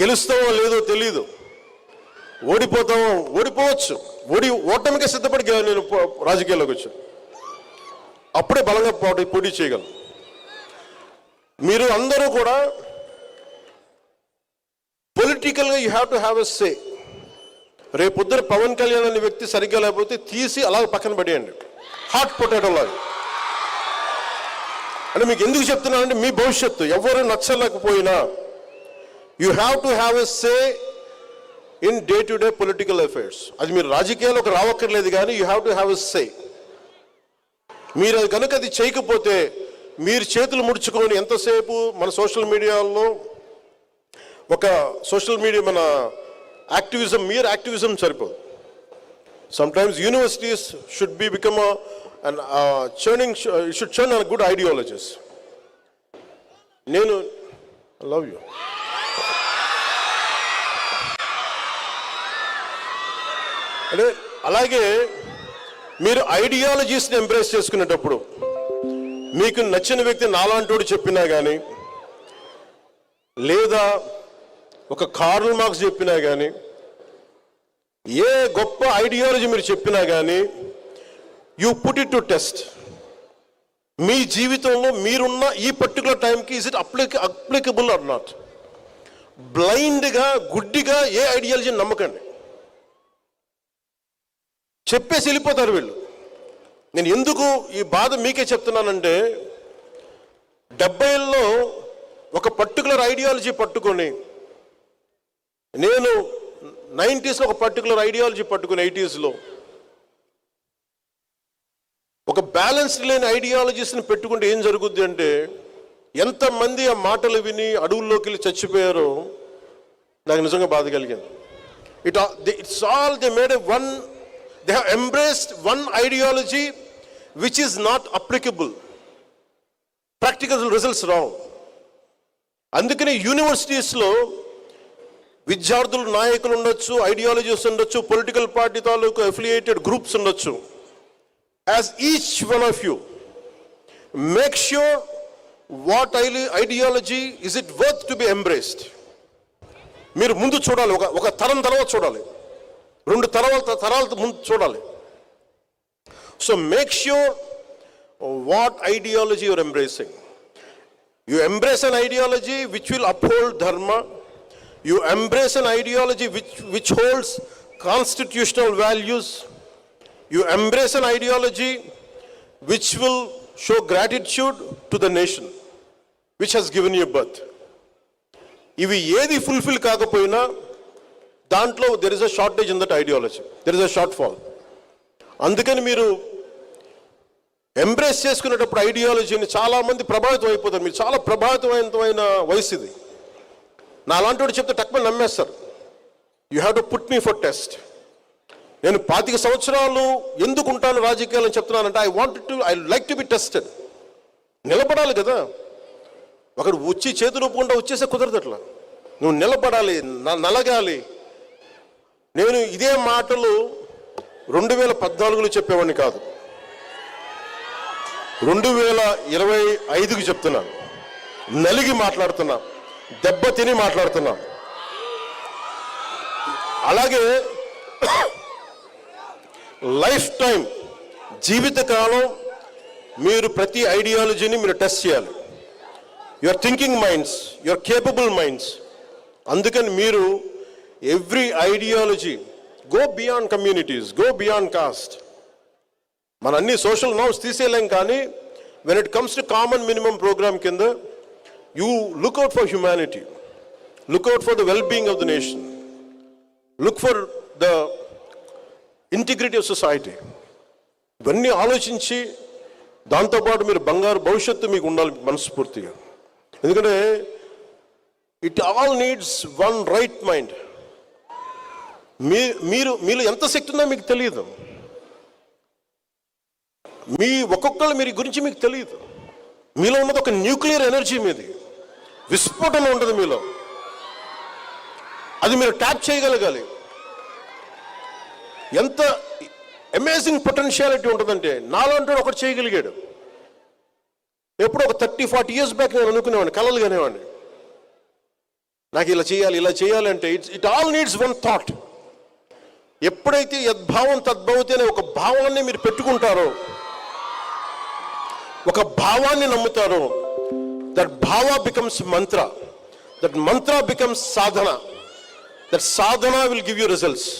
గెలుస్తామో లేదో తెలీదు, ఓడిపోవచ్చు, ఓటమికే సిద్ధపడి నేను రాజకీయాల్లోకి వచ్చాను. అప్పుడే బలంగా పోటీ చేయగలను. మీరు అందరూ కూడా పొలిటికల్గా you have to have a say. రేపొద్దున పవన్ కళ్యాణ్ అనే వ్యక్తి సరిగ్గా లేకపోతే తీసి అలాగ పక్కన పడేయండి, హాట్ పొటాటో లాగా. అంటే మీకు ఎందుకు చెప్తున్నానంటే మీ భవిష్యత్తు ఎవరు నచ్చలేకపోయినా you have to have a say in day to day political affairs. అది మీరు రాజకీయాల్లోకి రావక్కర్లేదు, కానీ you have to have a say. మీరు అది కనుక అది చేయకపోతే మీరు చేతులు ముడుచుకొని ఎంతసేపు మన సోషల్ మీడియాలో మన యాక్టివిజం, mere యాక్టివిజం సరిపోదు. Sometimes universities should become should churn on good ideologies. I love you. అంటే అలాగే మీరు ఐడియాలజీస్ని ఎంబ్రేస్ చేసుకునేటప్పుడు మీకు నచ్చిన వ్యక్తి నాలాంటోడు చెప్పినా కానీ, లేదా ఒక కార్ల్ మార్క్స్ చెప్పినా కానీ, ఏ గొప్ప ఐడియాలజీ మీరు చెప్పినా కానీ you put it to test. మీ జీవితంలో మీరున్న ఈ పర్టికులర్ టైంకి is it applicable or not. బ్లైండ్గా గుడ్డిగా ఏ ఐడియాలజీని నమ్మకండి. చెప్పేసి వెళ్ళిపోతారు వీళ్ళు. నేను ఎందుకు ఈ బాధ మీకే చెప్తున్నానంటే 70ల్లో ఒక పర్టికులర్ ఐడియాలజీ పట్టుకొని, నేను 90స్లో ఒక పర్టికులర్ ఐడియాలజీ పట్టుకుని 80స్లో ఒక బ్యాలెన్స్డ్ లేని ఐడియాలజీస్ని పెట్టుకుంటే ఏం జరుగుద్ది అంటే, ఎంతమంది ఆ మాటలు విని అడవుల్లోకి వెళ్ళి చచ్చిపోయారో నాకు నిజంగా బాధ కలిగింది. It's all they made they have embraced one ideology which is not applicable. Practical results wrong. అందుకనే యూనివర్సిటీస్లో విద్యార్థులు నాయకులు ఉండొచ్చు, ఐడియాలజీస్ ఉండొచ్చు, పొలిటికల్ పార్టీ తాలూకు అఫిలియేటెడ్ గ్రూప్స్ ఉండొచ్చు. As each one of you make sure what ideology is it worth to be embraced. మీరు ముందు చూడాలి, ఒక తరం తర్వాత చూడాలి, 2 తరాల ముందు చూడాలి. So make sure what ideology you're embracing. You embrace an ideology which will uphold dharma. You embrace an ideology which holds constitutional values. You embrace an ideology which will show gratitude to the nation which has given you birth. ఇవి ఏది fulfil కాకపోయినా దాంట్లో there is a shortage in that ideology, there is a shortfall. అందుకని మీరు embrace చేసుకునేటప్పుడు ఐడియాలజీని చాలామంది ప్రభావితం అయిపోతారు. మీరు చాలా ప్రభావితమైన వయసు ఇది. నా అలాంటి చెప్తే టక్మని నమ్మేస్తారు. You have to put me for test. నేను 25 సంవత్సరాలు ఎందుకు ఉంటాను రాజకీయాలని చెప్తున్నానంటే I like to be tested. నిలబడాలి కదా. ఒకడు వచ్చి చేతులు ఒప్పుకుంటా వచ్చేసే కుదరదు. అట్లా నువ్వు నిలబడాలి, నలగాలి. నేను ఇదే మాటలు 2014లో చెప్పేవాడిని కాదు, 2025కి చెప్తున్నాను. నలిగి మాట్లాడుతున్నా, దెబ్బ తిని మాట్లాడుతున్నా. అలాగే లైఫ్ టైం, జీవితకాలం మీరు ప్రతి ఐడియాలజీని మీరు టెస్ట్ చేయాలి. Your thinking minds, your capable minds. అందుకని మీరు every ideology go beyond communities, go beyond caste. మన అన్ని సోషల్ నార్మ్స్ తీసేయలేం, కానీ when it comes to common minimum programme కింద you look out for humanity, look out for the well being of the nation, look for the integrity of society. ఇవన్నీ ఆలోచించి దాంతోపాటు మీరు బంగారు భవిష్యత్తు మీకు ఉండాలి మనస్ఫూర్తిగా. ఎందుకంటే it all needs one right mind. మీలో ఎంత శక్తి ఉందో మీకు తెలియదు. ఒక్కొక్కళ్ళు మీ గురించి మీకు తెలియదు. మీలో ఉన్నది ఒక న్యూక్లియర్ ఎనర్జీ, మీది విస్ఫోటన ఉంటుంది మీలో. అది మీరు ట్యాప్ చేయగలగాలి. ఎంత అమేజింగ్ పొటెన్షియాలిటీ ఉంటుందంటే నాలాంటి ఒకటి చేయగలిగాడు. ఎప్పుడో ఒక 30-40 years బ్యాక్ నేను అనుకునేవాడిని, కలలు కనేవాడిని. నాకు ఇలా చేయాలి అంటే it all needs one thought. ఎప్పుడైతే యద్భావం తద్భవతి అనే ఒక భావాన్ని మీరు పెట్టుకుంటారో, ఒక భావాన్ని నమ్ముతారో, దట్ భావ becomes Mantra, that Mantra becomes Sadhana, that Sadhana will give you results.